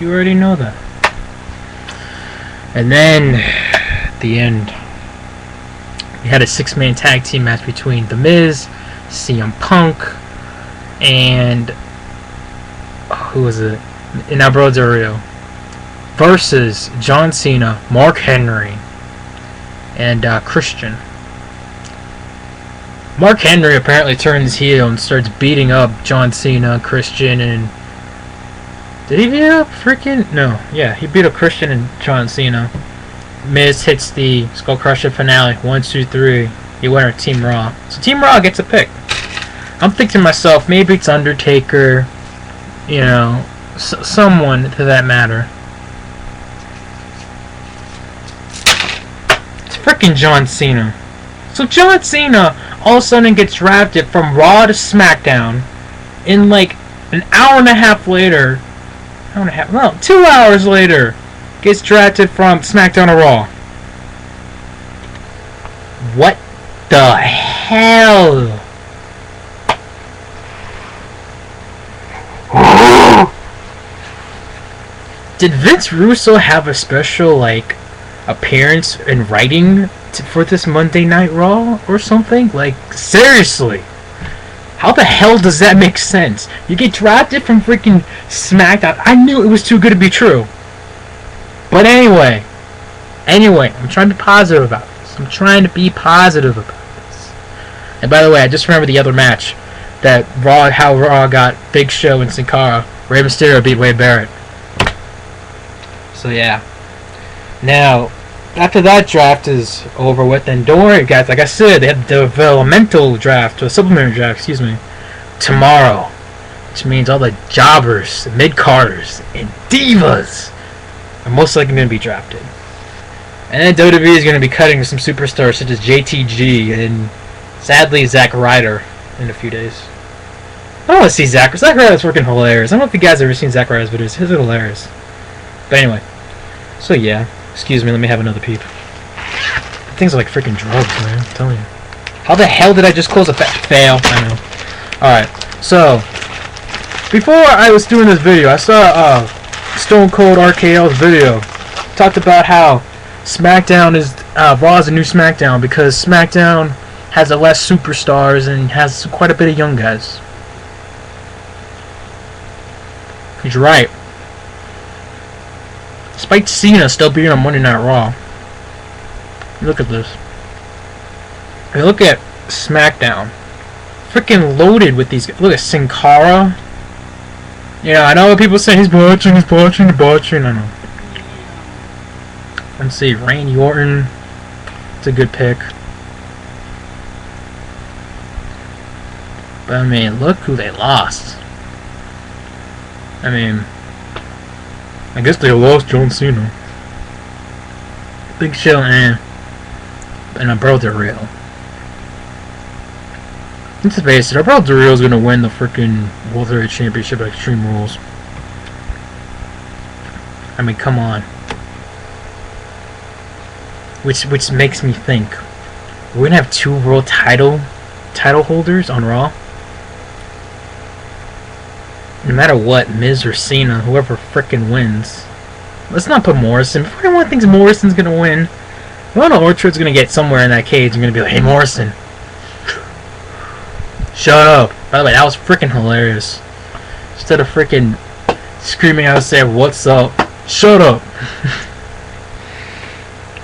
You already know that. And then, at the end, we had a 6-man tag team match between The Miz, CM Punk, and who was it? And Alberto Del Rio versus John Cena, Mark Henry, and Christian. Mark Henry apparently turns heel and starts beating up John Cena, Christian, and did he beat up freaking? No, yeah, he beat up Christian and John Cena. Miz hits the Skull Crusher finale. 1, 2, 3. He went on Team Raw. So Team Raw gets a pick. I'm thinking to myself, maybe it's Undertaker, you know, someone to that matter. It's freaking John Cena. So John Cena all of a sudden gets drafted from Raw to SmackDown in like an hour and a half later. 2 hours later, gets drafted from SmackDown to Raw. What the hell? Did Vince Russo have a special, like, appearance in writing for this Monday Night Raw or something? Like, seriously. How the hell does that make sense? You get drafted from freaking SmackDown. I knew it was too good to be true. But anyway, I'm trying to be positive about this. And by the way, I just remember the other match. How Raw got Big Show and Sin Cara. Rey Mysterio beat Wade Barrett. So yeah. Now, after that draft is over with, and don't worry guys, like I said, they have the developmental draft, or supplementary draft, excuse me, tomorrow. Which means all the jobbers, mid-carders, and divas are most likely going to be drafted. And then WWE is going to be cutting some superstars such as JTG and, sadly, Zack Ryder in a few days. I don't want to see Zack Ryder's freaking hilarious. I don't know if you guys have ever seen Zack Ryder's videos. His are hilarious. But anyway, so yeah. Excuse me, let me have another peep. Things are like freaking drugs, man. I'm telling you. How the hell did I just close a fail? I know. Alright, so before I was doing this video, I saw Stone Cold RKL's video. Talked about how SmackDown is Raw is a new SmackDown because SmackDown has less superstars and has quite a bit of young guys. He's right. Despite Cena still being on Monday Night Raw. Look at this. I look at SmackDown. Freaking loaded with these guys. Look at Sin Cara. Yeah, I know what people say. He's botching. I know. Let's see. Randy Orton. It's a good pick. But I mean, look who they lost. I mean, I guess they lost John Cena. Big Show and Alberto Del Rio. Let's face it, Alberto Del Rio is gonna win the freaking World Heavyweight Championship at Extreme Rules. I mean, come on. Which makes me think, we're gonna have 2 world title holders on Raw. No matter what, Miz or Cena, whoever frickin' wins. Let's not put Morrison. If everyone thinks Morrison's gonna win, Lana Orchard's gonna get somewhere in that cage and gonna be like, hey Morrison, shut up. By the way, that was frickin' hilarious. Instead of frickin' screaming out and saying, what's up? Shut up.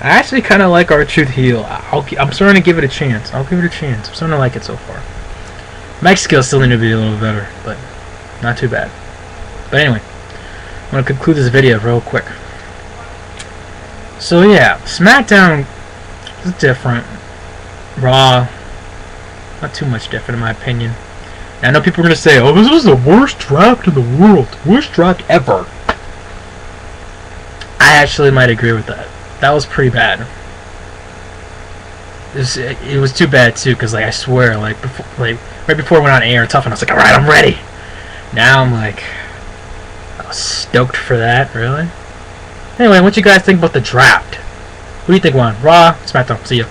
I actually kinda like R-Truth heel. I'm starting to give it a chance. I'll give it a chance. I'm starting to like it so far. Mike's skills still need to be a little better, but not too bad. But anyway, I'm going to conclude this video real quick. So yeah, SmackDown is different. Raw, not too much different in my opinion. And I know people are going to say, oh, this is the worst draft in the world. Worst draft ever. I actually might agree with that. That was pretty bad. It was too bad too, because like I swear, right before I went on air, Tough, and I was like, alright, I'm ready. Now I'm like, I was stoked for that, really? Anyway, what you guys think about the draft? Who do you think won? Raw, SmackDown. See ya.